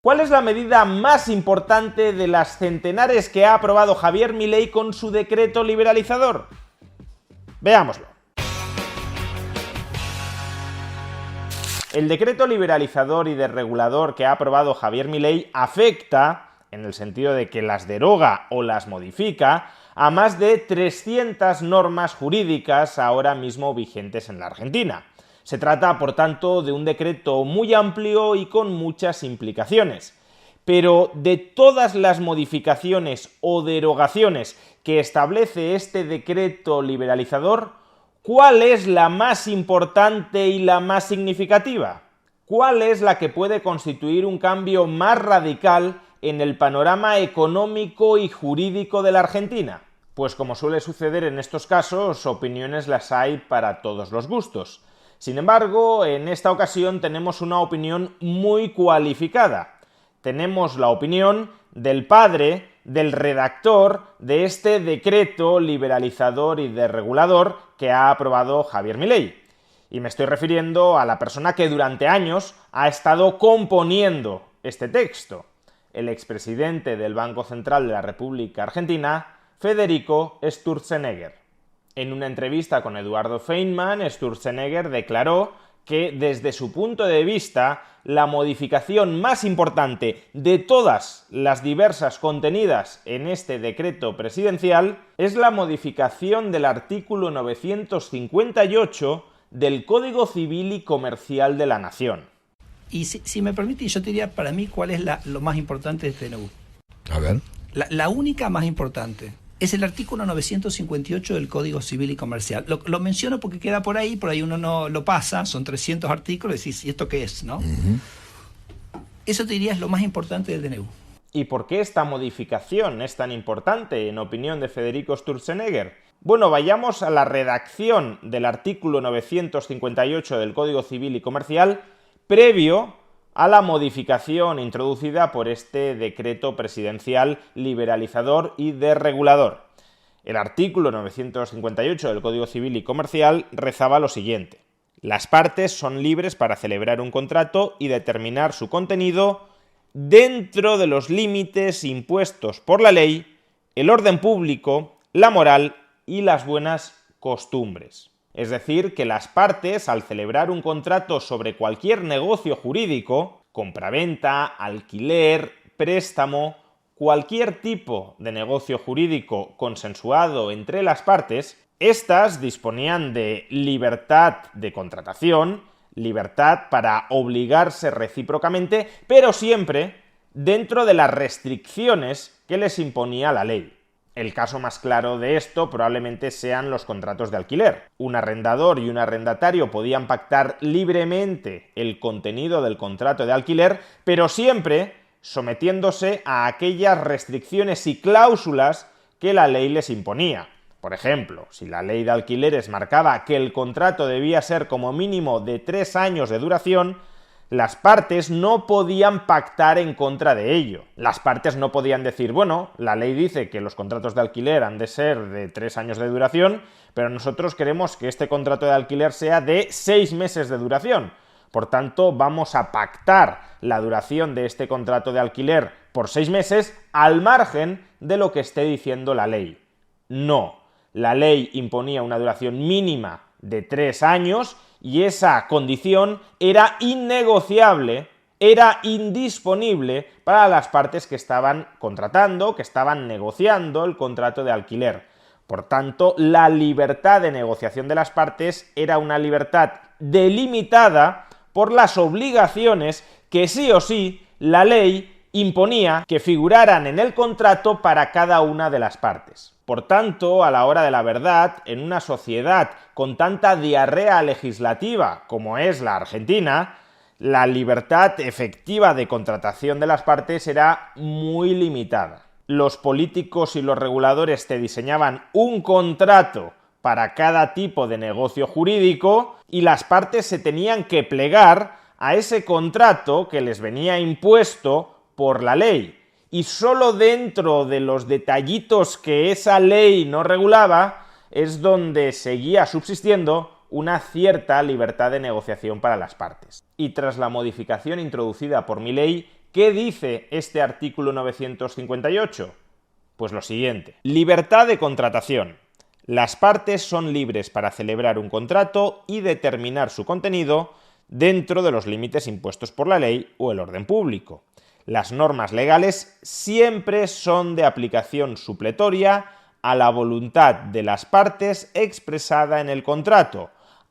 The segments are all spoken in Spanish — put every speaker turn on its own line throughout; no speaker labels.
¿Cuál es la medida más importante de las centenares que ha aprobado Javier Milei con su decreto liberalizador? Veámoslo. El decreto liberalizador y desregulador que ha aprobado Javier Milei afecta, en el sentido de que las deroga o las modifica, a más de 300 normas jurídicas ahora mismo vigentes en la Argentina. Se trata, por tanto, de un decreto muy amplio y con muchas implicaciones. Pero de todas las modificaciones o derogaciones que establece este decreto liberalizador, ¿cuál es la más importante y la más significativa? ¿Cuál es la que puede constituir un cambio más radical en el panorama económico y jurídico de la Argentina? Pues como suele suceder en estos casos, opiniones las hay para todos los gustos. Sin embargo, en esta ocasión tenemos una opinión muy cualificada. Tenemos la opinión del padre, del redactor de este decreto liberalizador y desregulador que ha aprobado Javier Milei. Y me estoy refiriendo a la persona que durante años ha estado componiendo este texto, el expresidente del Banco Central de la República Argentina, Federico Sturzenegger. En una entrevista con Eduardo Feynman, Sturzenegger declaró que desde su punto de vista la modificación más importante de todas las diversas contenidas en este decreto presidencial es la modificación del artículo 958 del Código Civil y Comercial de la Nación.
Y si me permite, yo te diría para mí cuál es lo más importante de este DNU.
A ver.
La única más importante es el artículo 958 del Código Civil y Comercial. Lo menciono porque queda por ahí uno no lo pasa, son 300 artículos, y decís, ¿y esto qué es? ¿No?
Uh-huh.
Eso te diría es lo más importante del DNU.
¿Y por qué esta modificación es tan importante, en opinión de Federico Sturzenegger? Bueno, vayamos a la redacción del artículo 958 del Código Civil y Comercial previo a la modificación introducida por este decreto presidencial liberalizador y desregulador. El artículo 958 del Código Civil y Comercial rezaba lo siguiente: las partes son libres para celebrar un contrato y determinar su contenido dentro de los límites impuestos por la ley, el orden público, la moral y las buenas costumbres. Es decir, que las partes, al celebrar un contrato sobre cualquier negocio jurídico, compraventa, alquiler, préstamo, cualquier tipo de negocio jurídico consensuado entre las partes, éstas disponían de libertad de contratación, libertad para obligarse recíprocamente, pero siempre dentro de las restricciones que les imponía la ley. El caso más claro de esto probablemente sean los contratos de alquiler. Un arrendador y un arrendatario podían pactar libremente el contenido del contrato de alquiler, pero siempre sometiéndose a aquellas restricciones y cláusulas que la ley les imponía. Por ejemplo, si la ley de alquileres marcaba que el contrato debía ser como mínimo de 3 años de duración, las partes no podían pactar en contra de ello. Las partes no podían decir, bueno, la ley dice que los contratos de alquiler han de ser de 3 años de duración, pero nosotros queremos que este contrato de alquiler sea de 6 meses de duración. Por tanto, vamos a pactar la duración de este contrato de alquiler por 6 meses al margen de lo que esté diciendo la ley. No, la ley imponía una duración mínima de 3 años y esa condición era innegociable, era indisponible para las partes que estaban contratando, que estaban negociando el contrato de alquiler. Por tanto, la libertad de negociación de las partes era una libertad delimitada por las obligaciones que sí o sí la ley imponía que figuraran en el contrato para cada una de las partes. Por tanto, a la hora de la verdad, en una sociedad con tanta diarrea legislativa como es la Argentina, la libertad efectiva de contratación de las partes era muy limitada. Los políticos y los reguladores te diseñaban un contrato para cada tipo de negocio jurídico y las partes se tenían que plegar a ese contrato que les venía impuesto por la ley. Y solo dentro de los detallitos que esa ley no regulaba es donde seguía subsistiendo una cierta libertad de negociación para las partes. Y tras la modificación introducida por Milei, ¿Qué dice este artículo 958? Pues lo siguiente: libertad de contratación. Las partes son libres para celebrar un contrato y determinar su contenido dentro de los límites impuestos por la ley o el orden público. Las normas legales siempre son de aplicación supletoria a la voluntad de las partes expresada en el contrato,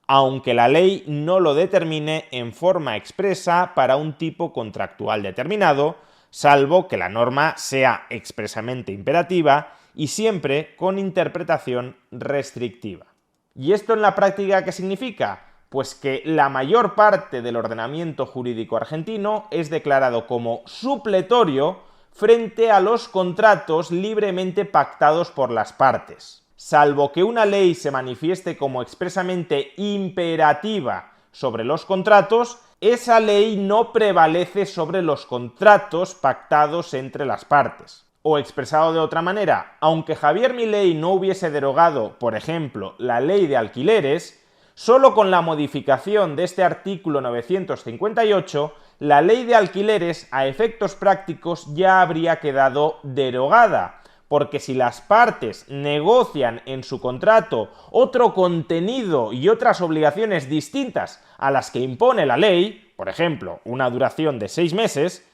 aunque la ley no lo determine en forma expresa para un tipo contractual determinado, salvo que la norma sea expresamente imperativa y siempre con interpretación restrictiva. ¿Y esto en la práctica qué significa? Pues que la mayor parte del ordenamiento jurídico argentino es declarado como supletorio frente a los contratos libremente pactados por las partes. Salvo que una ley se manifieste como expresamente imperativa sobre los contratos, esa ley no prevalece sobre los contratos pactados entre las partes. O expresado de otra manera, aunque Javier Milei no hubiese derogado, por ejemplo, la ley de alquileres, solo con la modificación de este artículo 958, la ley de alquileres a efectos prácticos ya habría quedado derogada, porque si las partes negocian en su contrato otro contenido y otras obligaciones distintas a las que impone la ley, por ejemplo, una duración de 6 meses,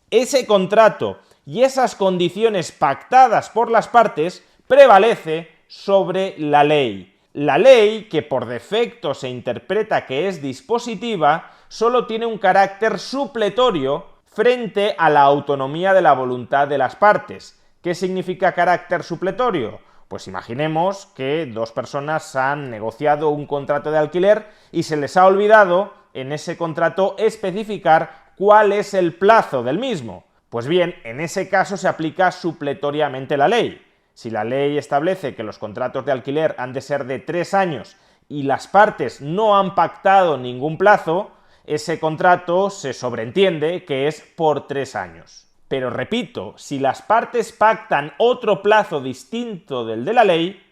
ese contrato y esas condiciones pactadas por las partes prevalece sobre la ley. La ley, que por defecto se interpreta que es dispositiva, solo tiene un carácter supletorio frente a la autonomía de la voluntad de las partes. ¿Qué significa carácter supletorio? Pues imaginemos que dos personas han negociado un contrato de alquiler y se les ha olvidado en ese contrato especificar cuál es el plazo del mismo. Pues bien, en ese caso se aplica supletoriamente la ley. Si la ley establece que los contratos de alquiler han de ser de 3 años y las partes no han pactado ningún plazo, ese contrato se sobreentiende que es por 3 años. Pero repito, si las partes pactan otro plazo distinto del de la ley,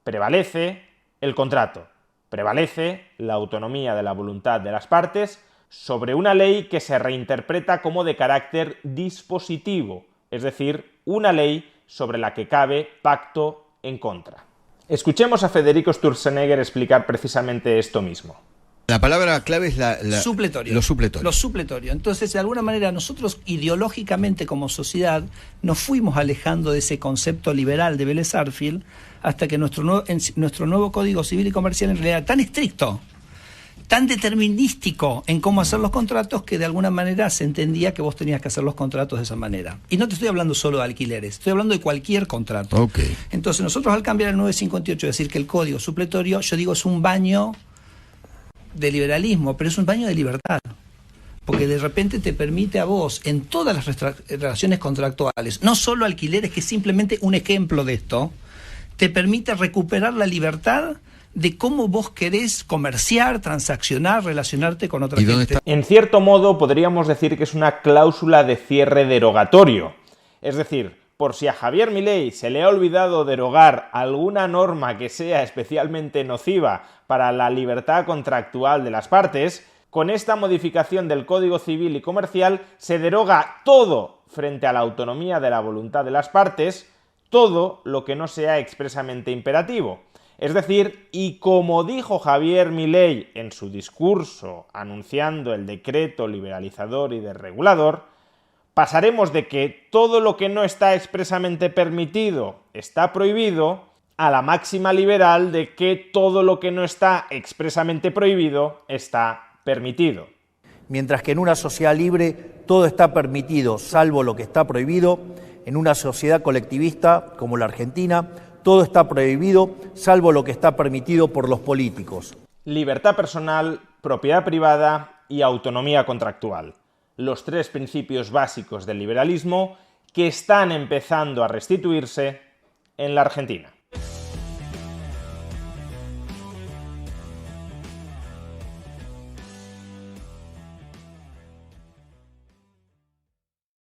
prevalece el contrato, prevalece la autonomía de la voluntad de las partes sobre una ley que se reinterpreta como de carácter dispositivo, es decir, una ley sobre la que cabe pacto en contra. Escuchemos a Federico Sturzenegger explicar precisamente esto mismo.
La palabra clave es
supletorio.
Lo supletorio.
Lo supletorio. Entonces, de alguna manera, nosotros ideológicamente como sociedad nos fuimos alejando de ese concepto liberal de Vélez Sarsfield hasta que nuestro nuevo Código Civil y Comercial en realidad tan estricto, tan determinístico en cómo hacer los contratos, que de alguna manera se entendía que vos tenías que hacer los contratos de esa manera. Y no te estoy hablando solo de alquileres, estoy hablando de cualquier contrato.
Okay.
Entonces, nosotros al cambiar el 958, decir que el código supletorio, yo digo, es un baño de liberalismo, pero es un baño de libertad, porque de repente te permite a vos, en todas las relaciones contractuales, no solo alquileres, que es simplemente un ejemplo de esto, te permite recuperar la libertad de cómo vos querés comerciar, transaccionar, relacionarte con otra gente.
En cierto modo, podríamos decir que es una cláusula de cierre derogatorio. Es decir, por si a Javier Milei se le ha olvidado derogar alguna norma que sea especialmente nociva para la libertad contractual de las partes, con esta modificación del Código Civil y Comercial se deroga todo frente a la autonomía de la voluntad de las partes, todo lo que no sea expresamente imperativo. Es decir, y como dijo Javier Milei en su discurso anunciando el decreto liberalizador y desregulador, pasaremos de que todo lo que no está expresamente permitido está prohibido a la máxima liberal de que todo lo que no está expresamente prohibido está permitido.
Mientras que en una sociedad libre todo está permitido, salvo lo que está prohibido, en una sociedad colectivista como la Argentina, todo está prohibido, salvo lo que está permitido por los políticos.
Libertad personal, propiedad privada y autonomía contractual. Los 3 principios básicos del liberalismo que están empezando a restituirse en la Argentina.